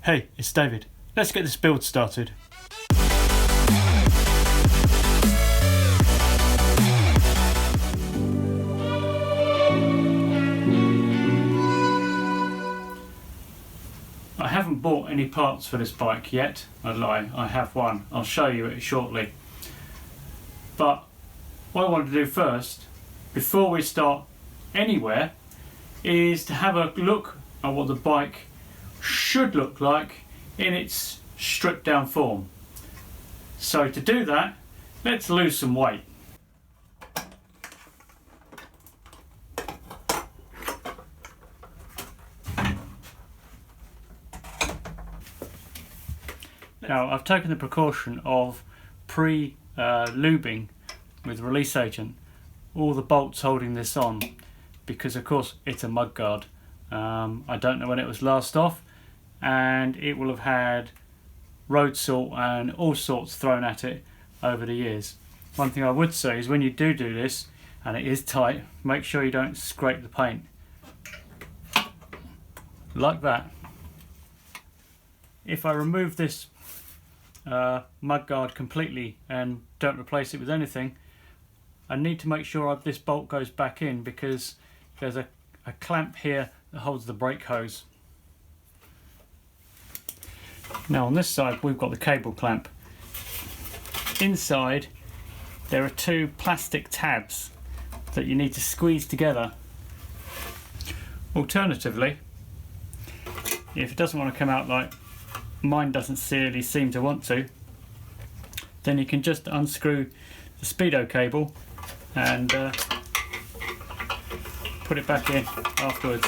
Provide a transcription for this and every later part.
Hey, it's David. Let's get this build started. I haven't bought any parts for this bike yet. I lie, I have one. I'll show you it shortly. But what I want to do first, before we start anywhere, is to have a look at what the bike should look like in its stripped down form. So to do that, let's lose some weight. Now I've taken the precaution of pre-lubing with release agent all the bolts holding this on, because of course it's a mudguard. I don't know when it was last off, and it will have had road salt and all sorts thrown at it over the years. One thing I would say is when you do this and it is tight, make sure you don't scrape the paint like that. If I remove this mudguard completely and don't replace it with anything, I need to make sure this bolt goes back in, because there's a clamp here that holds the brake hose. Now on this side we've got the cable clamp. Inside there are two plastic tabs that you need to squeeze together. Alternatively, if it doesn't want to come out like mine doesn't really seem to want to, then you can just unscrew the speedo cable and put it back in afterwards.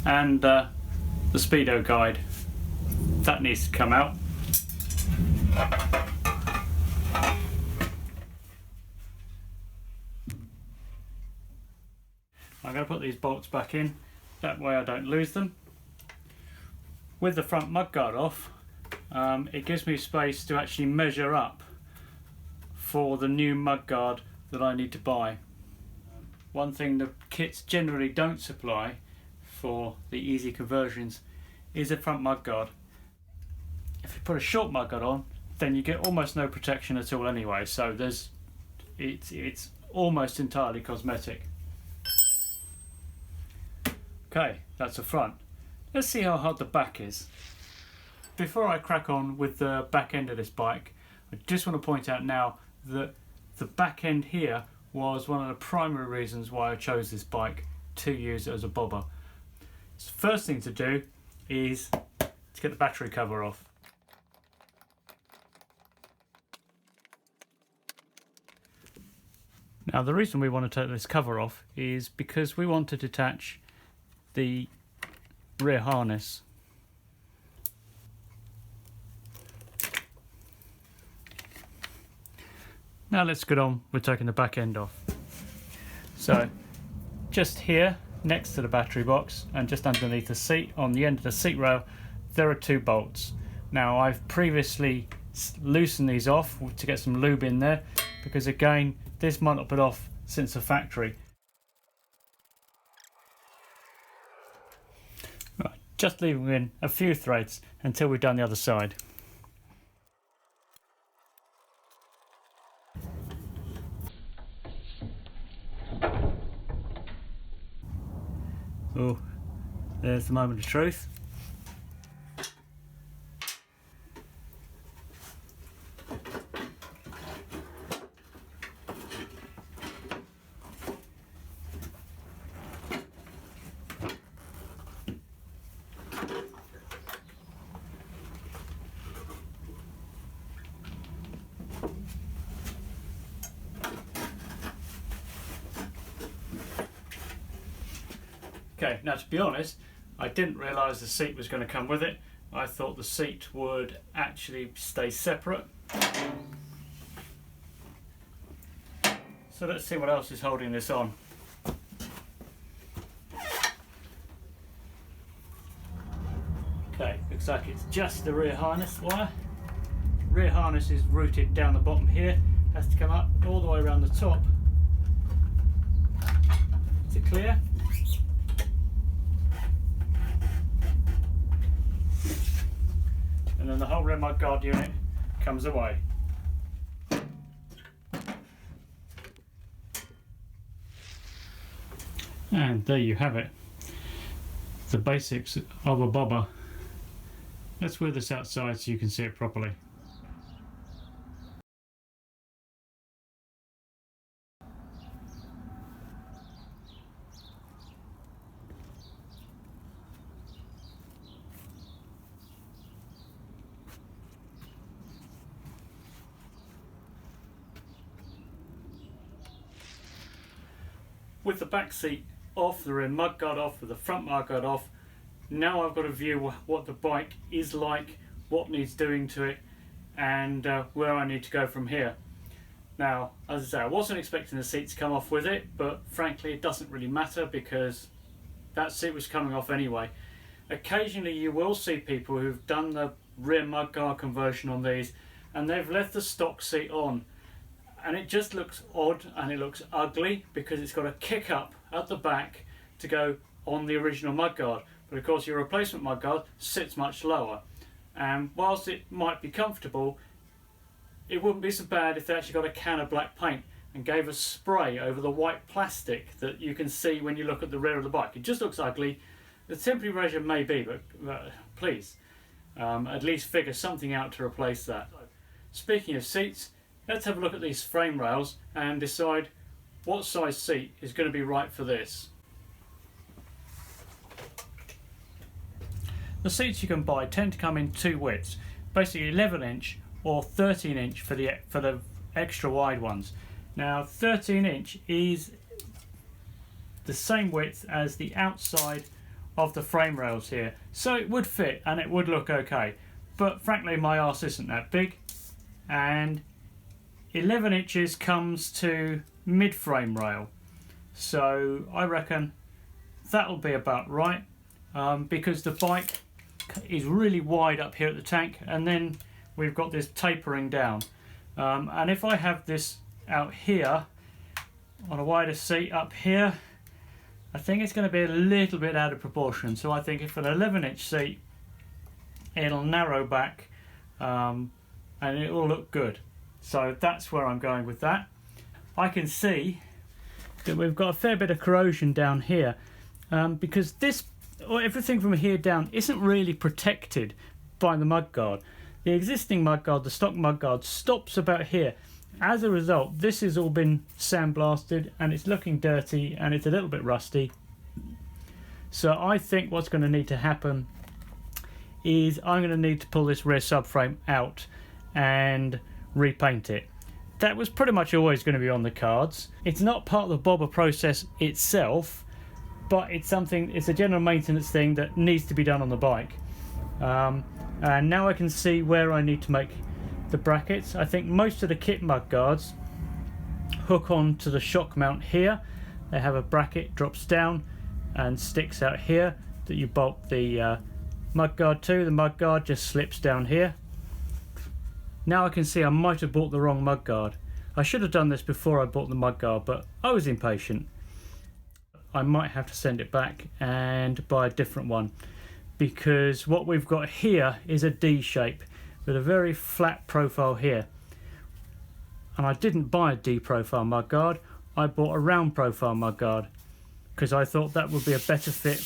And the speedo guide, that needs to come out. I'm going to put these bolts back in, that way I don't lose them. With the front mudguard off, it gives me space to actually measure up for the new mudguard that I need to buy. One thing the kits generally don't supply for the easy conversions is a front mudguard. If you put a short mudguard on, then you get almost no protection at all anyway, so it's almost entirely cosmetic. Okay, that's the front. Let's see how hard the back is. Before I crack on with the back end of this bike, I just want to point out now that the back end here was one of the primary reasons why I chose this bike to use it as a bobber. So first thing to do is to get the battery cover off. Now the reason we want to take this cover off is because we want to detach the rear harness. Now let's get on with taking the back end off. So just here next to the battery box and just underneath the seat, on the end of the seat rail, there are two bolts. Now I've previously loosened these off to get some lube in there, because again this might not been off since the factory. Right, just leaving in a few threads until we've done the other side. Oh, there's the moment of truth. Okay, now to be honest, I didn't realise the seat was going to come with it. I thought the seat would actually stay separate. So let's see what else is holding this on. Okay, looks like it's just the rear harness wire. Rear harness is routed down the bottom here, has to come up all the way around the top to clear. And then the whole rear mudguard unit comes away. And there you have it, the basics of a bobber. Let's wear this outside so you can see it properly. With the back seat off, the rear mudguard off, with the front mudguard off, now I've got a view what the bike is like, what needs doing to it, and where I need to go from here. Now, as I say, I wasn't expecting the seat to come off with it, but frankly it doesn't really matter because that seat was coming off anyway. Occasionally you will see people who've done the rear mudguard conversion on these and they've left the stock seat on. And it just looks odd and it looks ugly because it's got a kick up at the back to go on the original mudguard. But of course your replacement mudguard sits much lower. And whilst it might be comfortable, it wouldn't be so bad if they actually got a can of black paint and gave a spray over the white plastic that you can see when you look at the rear of the bike. It just looks ugly. The temporary measure may be, but please, at least figure something out to replace that. Speaking of seats, let's have a look at these frame rails and decide what size seat is going to be right for this. The seats you can buy tend to come in two widths, basically 11-inch or 13-inch for the extra wide ones. Now 13-inch is the same width as the outside of the frame rails here, so it would fit and it would look okay, but frankly my arse isn't that big, and 11 inches comes to mid-frame rail, so I reckon that'll be about right, because the bike is really wide up here at the tank and then we've got this tapering down, and if I have this out here on a wider seat up here, I think it's going to be a little bit out of proportion. So I think if an 11-inch seat, it'll narrow back and it will look good. So that's where I'm going with that. I can see that we've got a fair bit of corrosion down here, because everything from here down isn't really protected by the mudguard. The existing mudguard, the stock mudguard, stops about here. As a result, this has all been sandblasted and it's looking dirty and it's a little bit rusty. So I think what's going to need to happen is I'm going to need to pull this rear subframe out and repaint it. That was pretty much always going to be on the cards. It's not part of the bobber process itself, but it's a general maintenance thing that needs to be done on the bike. And now I can see where I need to make the brackets. I think most of the kit mudguards hook on to the shock mount here. They have a bracket, drops down and sticks out here that you bolt the mudguard to. The mudguard just slips down here. Now I can see I might have bought the wrong mudguard. I should have done this before I bought the mudguard, but I was impatient. I might have to send it back and buy a different one, because what we've got here is a D shape with a very flat profile here, and I didn't buy a D profile mudguard, I bought a round profile mudguard because I thought that would be a better fit.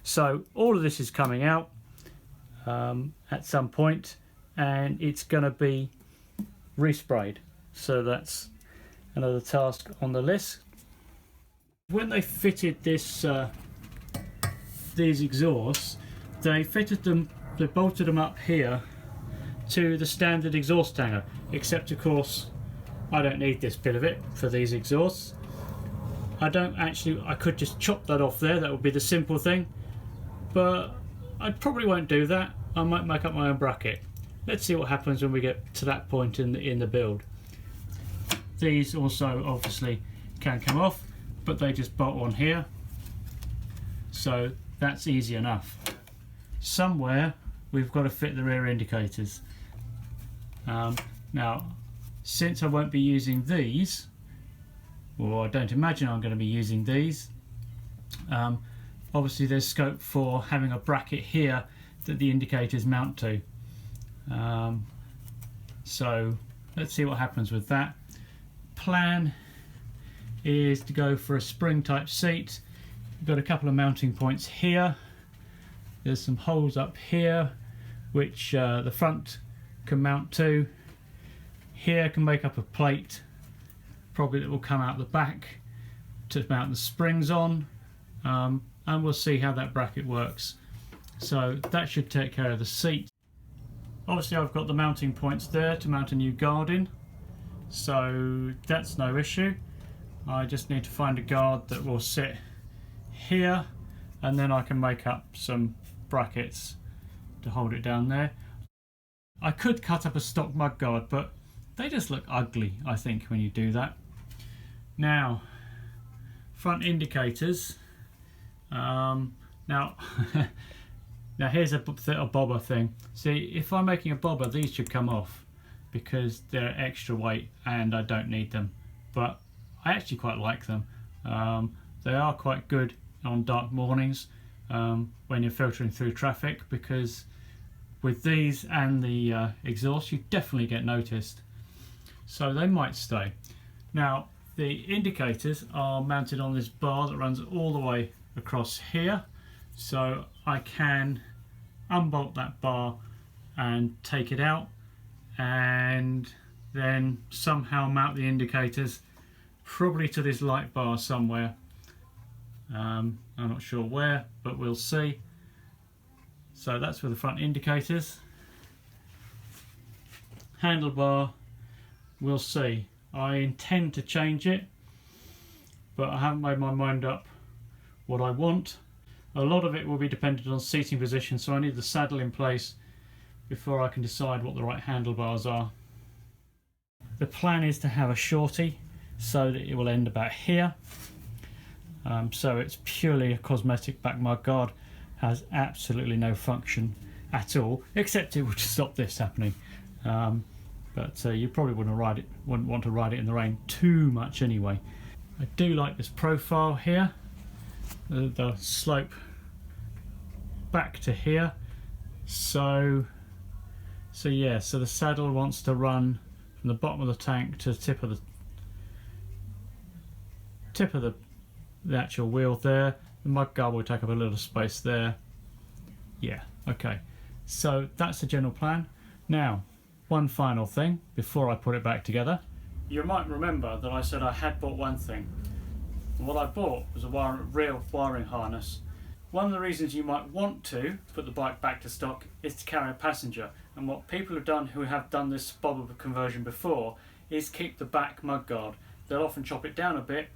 So all of this is coming out at some point and it's going to be resprayed, so that's another task on the list. When they fitted this these exhausts, they bolted them up here to the standard exhaust hanger, except of course I don't need this bit of it for these exhausts. I could just chop that off there, that would be the simple thing, but I probably won't do that. I might make up my own bracket. let's see what happens when we get to that point in the build. These also obviously can come off, but they just bolt on here, so that's easy enough. Somewhere we've got to fit the rear indicators. Now, since I won't be using these, or I don't imagine I'm going to be using these, obviously there's scope for having a bracket here that the indicators mount to. So let's see what happens with that. Plan is to go for a spring type seat. We've got a couple of mounting points here. There's some holes up here which the front can mount to. Here can make up a plate, probably that will come out the back to mount the springs on, and we'll see how that bracket works. So that should take care of the seat. Obviously I've got the mounting points there to mount a new guard in, so that's no issue. I just need to find a guard that will sit here, and then I can make up some brackets to hold it down there. I could cut up a stock mudguard, but they just look ugly, I think, when you do that. Now, front indicators. Now here's a bobber thing. See, if I'm making a bobber, these should come off because they're extra weight and I don't need them. But I actually quite like them. They are quite good on dark mornings when you're filtering through traffic, because with these and the exhaust, you definitely get noticed. So they might stay. Now, the indicators are mounted on this bar that runs all the way across here, so I can unbolt that bar and take it out, and then somehow mount the indicators probably to this light bar somewhere. I'm not sure where, but we'll see. So that's for the front indicators. Handlebar, we'll see. I intend to change it, but I haven't made my mind up what I want. A lot of it will be dependent on seating position, so I need the saddle in place before I can decide what the right handlebars are. The plan is to have a shorty so that it will end about here. So it's purely a cosmetic back mudguard, has absolutely no function at all, except it would stop this happening. But you probably wouldn't want to ride it in the rain too much anyway. I do like this profile here, the slope back to here. So yeah, so the saddle wants to run from the bottom of the tank to the tip of the actual wheel there. The mudguard will take up a little space there. Yeah, okay. So that's the general plan. Now, one final thing before I put it back together. You might remember that I said I had bought one thing. And what I bought was a rear wiring harness. One of the reasons you might want to put the bike back to stock is to carry a passenger. And what people have done who have done this bobber conversion before is keep the back mudguard. They'll often chop it down a bit,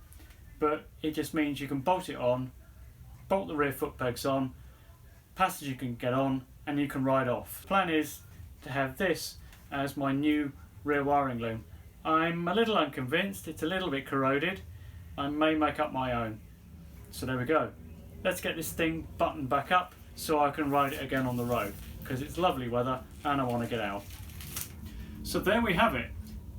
but it just means you can bolt it on, bolt the rear foot pegs on, passenger can get on, and you can ride off. The plan is to have this as my new rear wiring loom. I'm a little unconvinced, it's a little bit corroded. I may make up my own. So there we go. Let's get this thing buttoned back up so I can ride it again on the road, because it's lovely weather and I want to get out. So there we have it.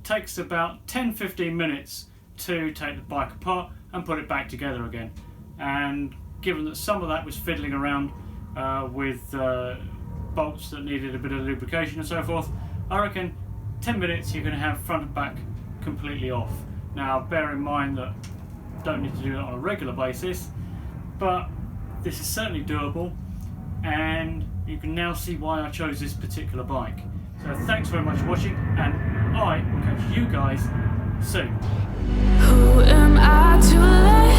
Takes about 10-15 minutes to take the bike apart and put it back together again. And given that some of that was fiddling around with bolts that needed a bit of lubrication and so forth, I reckon 10 minutes you're going to have front and back completely off. Now bear in mind that you don't need to do that on a regular basis, but this is certainly doable, and you can now see why I chose this particular bike. So thanks very much for watching, and I will catch you guys soon. Who am I to let